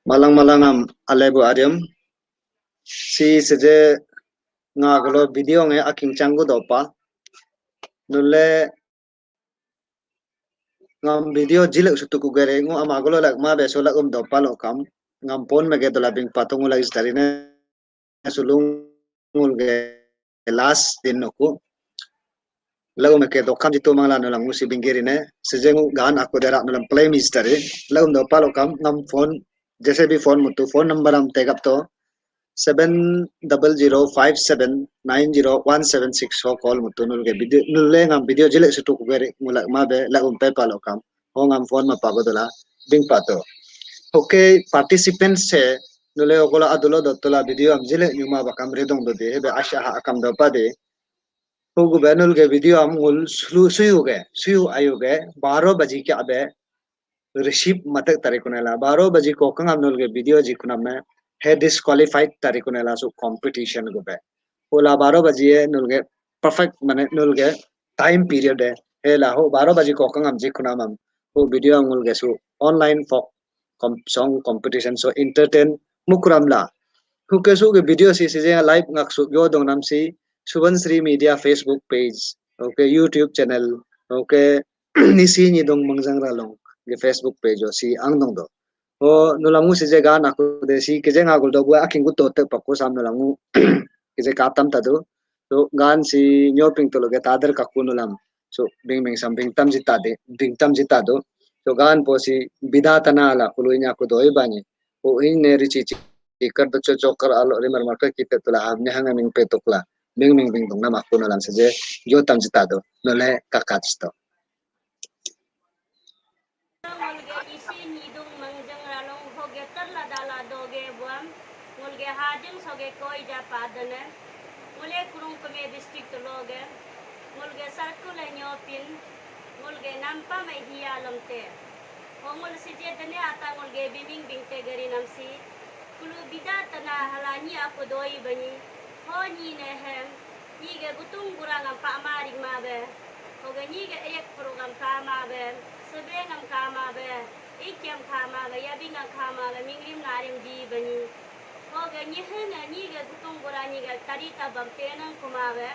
Malang malangam alebu arium si seje ngaglo video nge aking changu dopa nulle ngam video jilek sutu ku gere ngu amaglo lak ma beso lak dopa lo kam ngam pon mege dola bing patung lagi starine sulung ngul ge las din noku lagu meke dokam jitu mangla nulang musi binggerine sejengu gan aku derak nulang play misteri lagu dopa lo kam ngam phone जैसे भी फोन Muthu phone number हम तेगप तो 700057901766 ho call mutu nul ge video nulle ngam video jile sutu ku gere mulak ma be la pe palo kam ho ngam phone ma pagodola ding pato okay participants se nulle ogola adulo dotola video am jile nyuma bakam redong do de be asha ha akam do pade ho gu be nul ge video am ngul suyu ayu ge 12 बजे के अबे रिसीव मत तारीकुनेला 12 बजे को कंगम नल के वीडियो जी कुना में है डिस्क्वालिफाइड तारीकुनेला सु कंपटीशन को बे ओला 12 बजे नल के परफेक्ट माने नल के टाइम पीरियड है ला हो 12 बजे को कंगम जी कुना मम वो वीडियो नल के सु ऑनलाइन फॉक सॉन्ग कंपटीशन सो एंटरटेन मुकुरामला हुकेसु के वीडियो से live ngaksu yo dong nam si Subansri Media Facebook page okay YouTube channel okay nisi ni dong mangjang ralong di Facebook page si ang dong do o nulangu si je gan aku de si ke je ngagul do gua aking gu to te pakko sam nulangu ke je katam tadu so gan si nyoping to loge tader kakku nulam so bing bing sam bing tam jita de bing tam jita do so gan po si bidatana ala kuluinya aku doi bani o in ne rici ikat beco cokar alo rimar marka kita tula amnya hanga ming petokla ming bing dong nama aku nulam saje yo tam jita do nole kakat sto ngolge isi nidung mangjang ralong hoge terla dala doge buam ngolge hajing soge koi ja padane ngole kurung kome district loge ngolge sarkule nyopin ngolge nampa mai hiya lomte ngol sije dane ata ngolge biming bingte gari namsi kulu bida tana halani aku doi bani ho ni ne hem ni ge gutung kurang pa maring mabe hoge ni ge ek program ka mabe sebeng am kama be ikyam kama be yabing am kama be mingrim narim di bani ho ga ni hena ni ga gutung gorani ga tarita bamtenan kuma be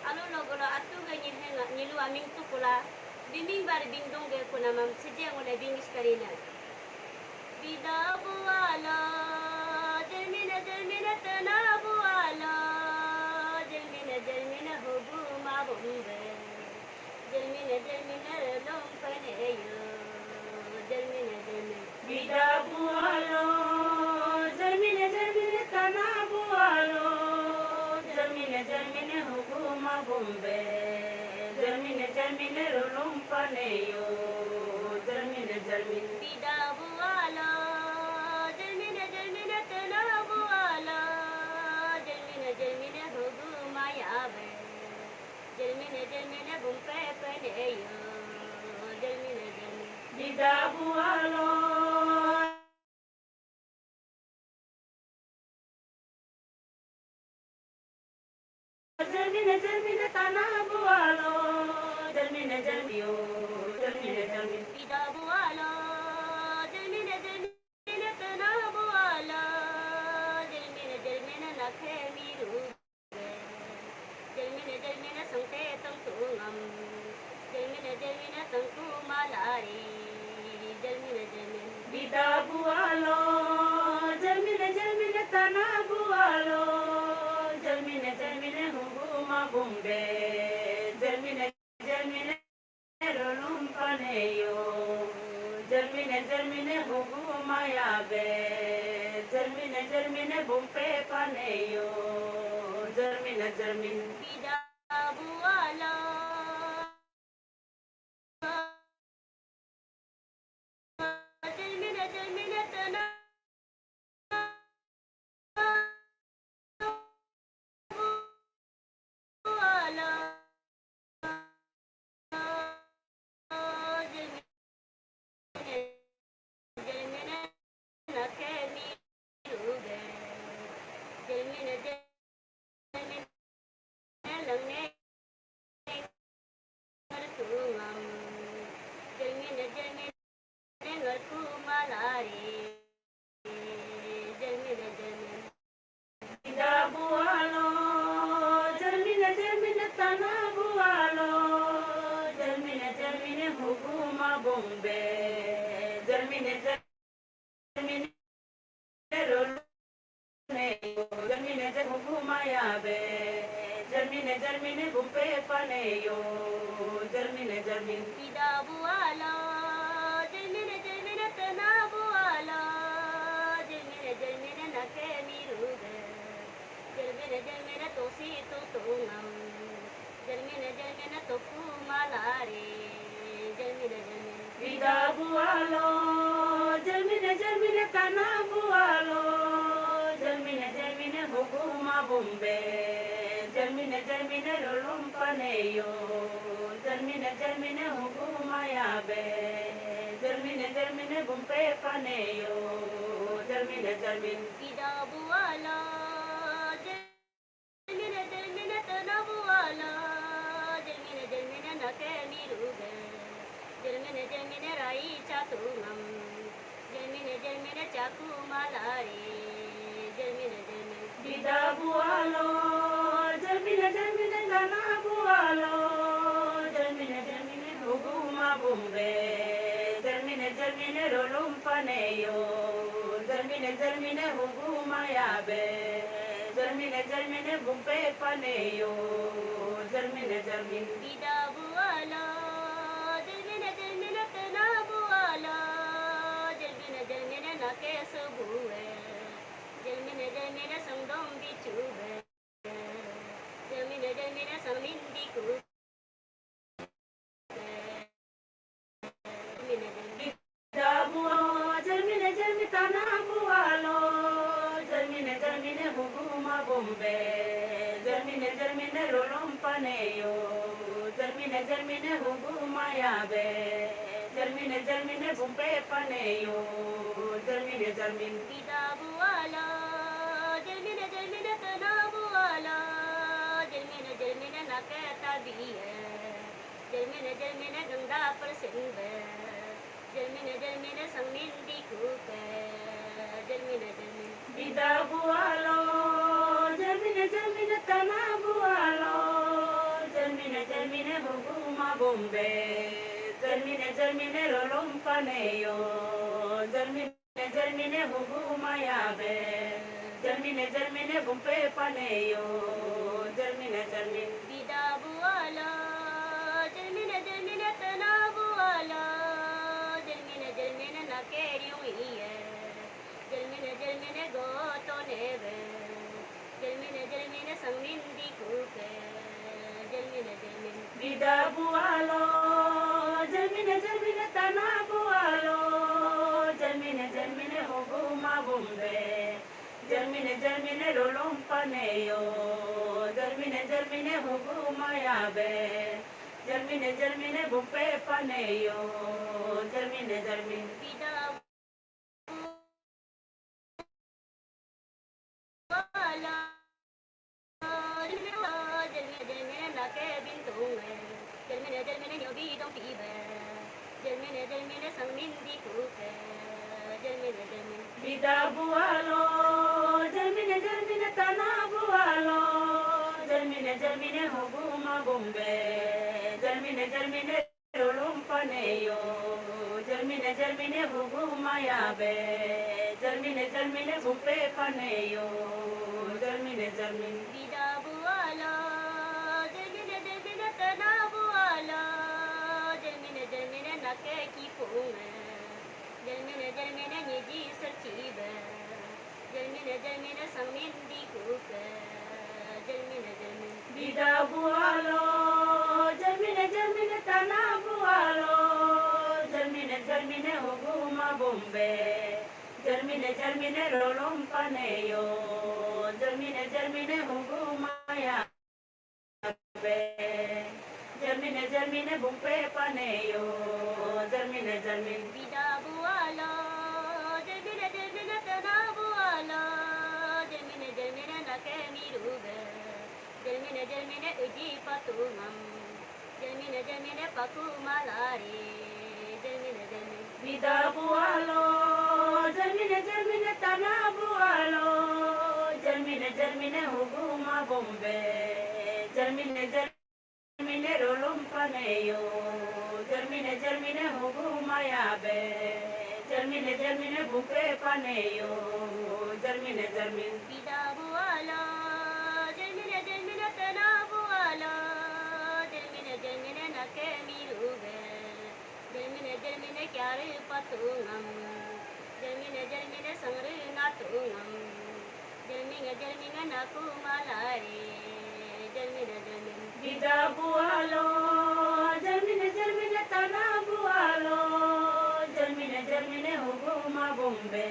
alu logolo atu ga ni hena ni lu aming tu kula biming bar bingdong ge kuna mam sije ngole bingis karina bida buala jelmina tana buala jelmina hobu ma bombe jelmina lom paneyo jelmina bida bualo jelmina tana bualo jelmina hukuma bombe jelmina lom paneyo jelmina bida bualo jelmina tana bualo jelmina hukuma yabe jelmina bumpe paneyo jelmina bida bualo jelmina tana bualo jelmina bida bualo jelmina tana bualo jelmina nakhe miru jelmina sangte tang tungam jelmina tangku malari jelmina bida bualo jelmina tana bualo jelmina hukuma bombe jelmina rolum paneyo jelmina hukuma yabe jelmina bombe paneyo jelmina bida bualo jelmina tana bualo jelmina nakhe miruge jelmina langne ngartungam jelmina ngartu malari huguma bombe germine germine germine huguma yabe germine germine gumpe paneyo germine germine Idabuala, Jelmine Jelmine Tenabuala, Jelmine Jelmine Nakemiruge, Jelmine Jelmine Tosi Tutungam, Jelmine Jelmine Tokumalare, Jelmine Jelmine Idabualo germine germine tanabualo germine germine huguma bombe germine germine lolumpaneyo germine germine huguma yabe germine germine gumpe paneyo germine germine Idabuala, Jelmine Jelmine Tenabuala, Jelmine Jelmine Nakemiruge, Jelmine Jelmine Rai Chatungam, Jelmine Jelmine Chakumalare, Jelmine Jelmine Idabualo germine germine tanabualo germine germine huguma bombe germine germine lolumpaneyo germine germine huguma yabe germine germine gumpe paneyo germine germine Idabuala, Jelmine Jelmine Tenabuala, Jelmine Jelmine Nakesubuwe, Jelmine Jelmine Sangdom Bichube, Jelmine Jelmine Samindi Kuke, Jelmine Jelmine Idabualo germine germine tanabualo germine germine huguma bombe germine germine lolumpaneyo germine germine huguma yabe germine germine gumpe paneyo germine germine Idabuala, Jelmine Jelmine Tenabuala, Jelmine Jelmine Naketabiye, Jelmine Jelmine Ganga Prasinve, Jelmine Jelmine Sangmindi Kuke, Jelmine Jelmine Idabualo germine germine tanabualo germine germine huguma bombe germine germine lolumpaneyo germine germine huguma yabe germine germine gumpe paneyo germine germine Idabuala, Jelmine Jelmine Tenabuala, Jelmine Jelmine Nakeriuiye, Jelmine Jelmine Gotoneve, Jelmine Jelmine Sangmindi Kuke, Jelmine Jelmine Idabualo germine germine tanabualo germine germine huguma bombe germine germine lolumpaneyo germine germine huguma yabe germine germine gumpe paneyo germine germine Idabuala, Jelmine Jelmine Nakebintunge, Jelmine Jelmine Nyobidong Pibe, Jelmine Jelmine Sangmindi Kuke, Jelmine Jelmine Idabualo germine germine tanabualo germine germine huguma bombe germine germine lolumpaneyo germine germine huguma yabe germine germine gumpe paneyo germine germine Idabuala, Jelmine Jelmine Tenabuala, Jelmine Jelmine Nakekipunge, Jelmine Jelmine Niji Sarchibe, Jelmine Jelmine Sangmindi Kuke, Jelmine Jelmine Idabualo germine germine tanabualo germine germine huguma bombe germine germine lolumpaneyo germine germine huguma yabe germine germine gumpe paneyo germine germine Idabuala, Jelmine Jelmine Tenabuala, Jelmine Jelmine Nakemiruge, Jelmine Jelmine Ujipatungam, Jelmine Jelmine Pakumalare, Jelmine Jelmine Idabualo germine germine tanabualo germine germine huguma bombe germine germine lolumpaneyo germine germine mayabe. Germine bumpe paneyo. Germine. Bida bualo, Germine tena bualo, Germine nake miruge, Germine kyare patungam, Germine sangre natungam, Germine naku malare, Germine. Bida bualo, Germine tana bualo, Germine huguma bombe,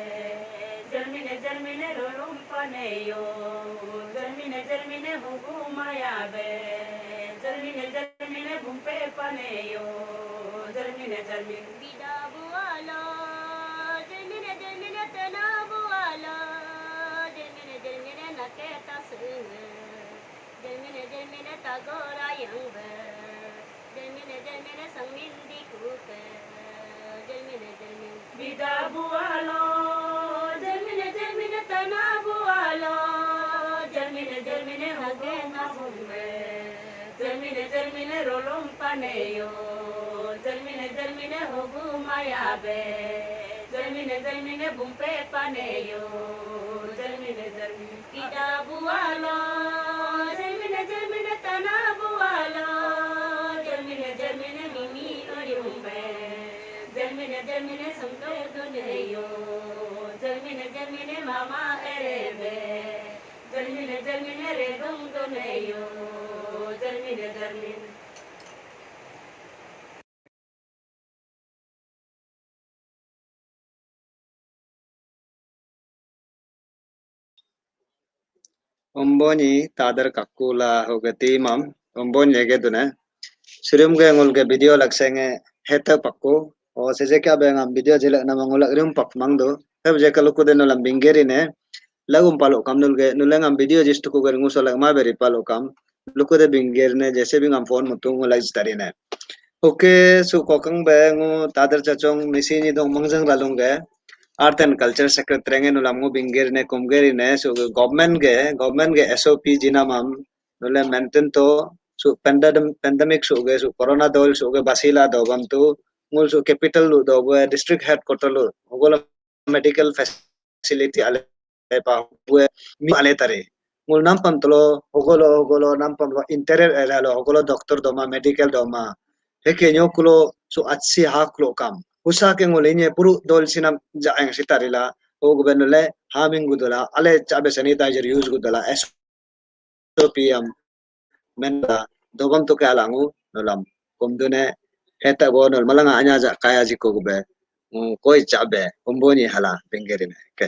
Germine rolum paneyo, Germine huguma yabe, Germine bumpe paneyo, Germine. Bida bualo, Germine tena bualo, Germine nake tasunga, Germine tagora yangba, Germine sangmindi kuka, Germine. Bida bualo, Germine tana bualo, Germine huguma bombe, Germine rolum paneyo, Germine huguma yabe, Germine bumpe paneyo, Germine. Bida bualo, Germine tana bualo, Germine mimi oriumbe, Germine samto duneyo, Germine mama erebe, Germine redum duneyo, Germine. Omboni tadar kakula hogati mam ombon yege dune sirum ge ngul ge video laksenge heta pakko o seje ka be ngam video jele na mangula rum pak mangdo heb je kaluku de nolam bingeri ne lagum palo kam nul ge nulangam video jistu ko ger ngusola ma beri palo kam luku de binger ne jese bing am phone mutung lais tarine oke su kokang be ngu tadar chachong misini dong mangjang lalung ge Art and Culture Secretary nge nulam ngu bingir ne kumgeri ne so government ge SOP jina mam nule maintain to so pandemic so ge so corona dol so ge basila do bam tu ngul so capital lu do ge district headquarter lu gola medical facility ale pa gue mi ale tare ngul nam pam tolo hogolo nam pam lo interior area lo hogolo doctor do ma medical do ma heke nyokulo so atsi haklo kam usa ke ngolinya puru dol sinam jaeng sitarila o gubernule haming gudula ale chabe sanitizer use gudula SOPM menda dobam to kalangu nolam komdune eta go nol malanga anya ja kaya jiko gube koi chabe umboni hala bengerine ke